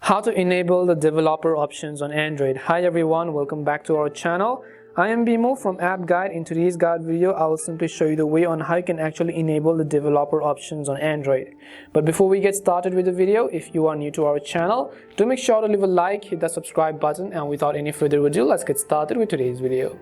How to enable the developer options on Android. Hi everyone, welcome back to our channel. I am Bimo from App Guide. In today's guide video, I will simply show you the way on how you can actually enable the developer options on Android. But before we get started with the video, if you are new to our channel, do make sure to leave a like, hit the subscribe button, and without any further ado, let's get started with today's video.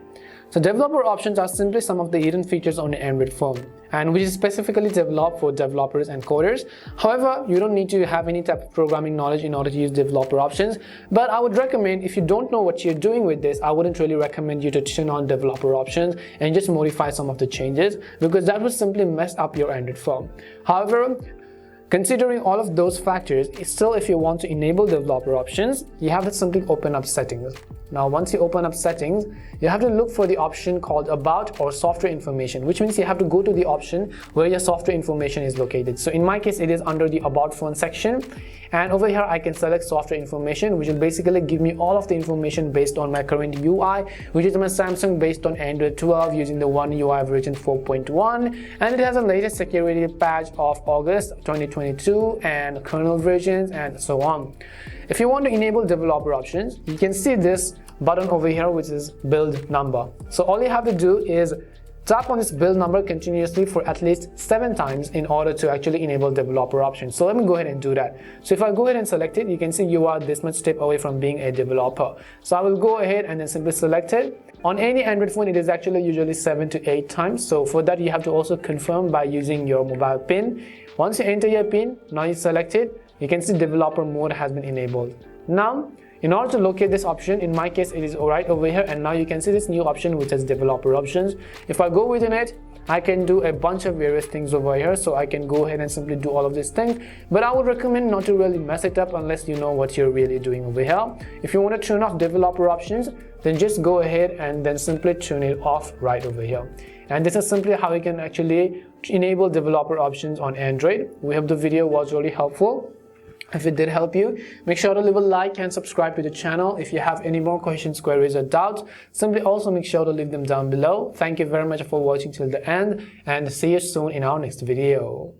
So developer options are simply some of the hidden features on an Android phone, and which is specifically developed for developers and coders. However, you don't need to have any type of programming knowledge in order to use developer options, but I would recommend, if you don't know what you're doing with this, I wouldn't really recommend you to turn on developer options and just modify some of the changes, because that would simply mess up your Android phone. However, considering all of those factors, still if you want to enable developer options, you have to simply open up settings. Now once you open up settings, you have to look for the option called about or software information, which means you have to go to the option where your software information is located. So in my case, it is under the about phone section, and over here I can select software information, which will basically give me all of the information based on my current UI, which is my Samsung based on Android 12 using the One UI version 4.1, and it has a latest security patch of August 2022 and kernel versions and so on. If you want to enable developer options, you can see this button over here, which is build number. So all you have to do is tap on this build number continuously for at least 7 times in order to actually enable developer options. So let me go ahead and do that. So if I go ahead and select it, you can see you are this much step away from being a developer. So I will go ahead and then simply select it. On any Android phone, it is actually usually 7 to 8 times. So for that, you have to also confirm by using your mobile PIN. Once you enter your PIN, now you select it, you can see developer mode has been enabled. Now, in order to locate this option, in my case, it is right over here, and now you can see this new option which is developer options. If I go within it, I can do a bunch of various things over here, so I can go ahead and simply do all of these things, but I would recommend not to really mess it up unless you know what you're really doing over here. If you want to turn off developer options, then just go ahead and then simply turn it off right over here. And this is simply how you can actually enable developer options on Android. We hope the video was really helpful. If it did help you, make sure to leave a like and subscribe to the channel. If you have any more questions, queries, or doubts, simply also make sure to leave them down below. Thank you very much for watching till the end, and see you soon in our next video.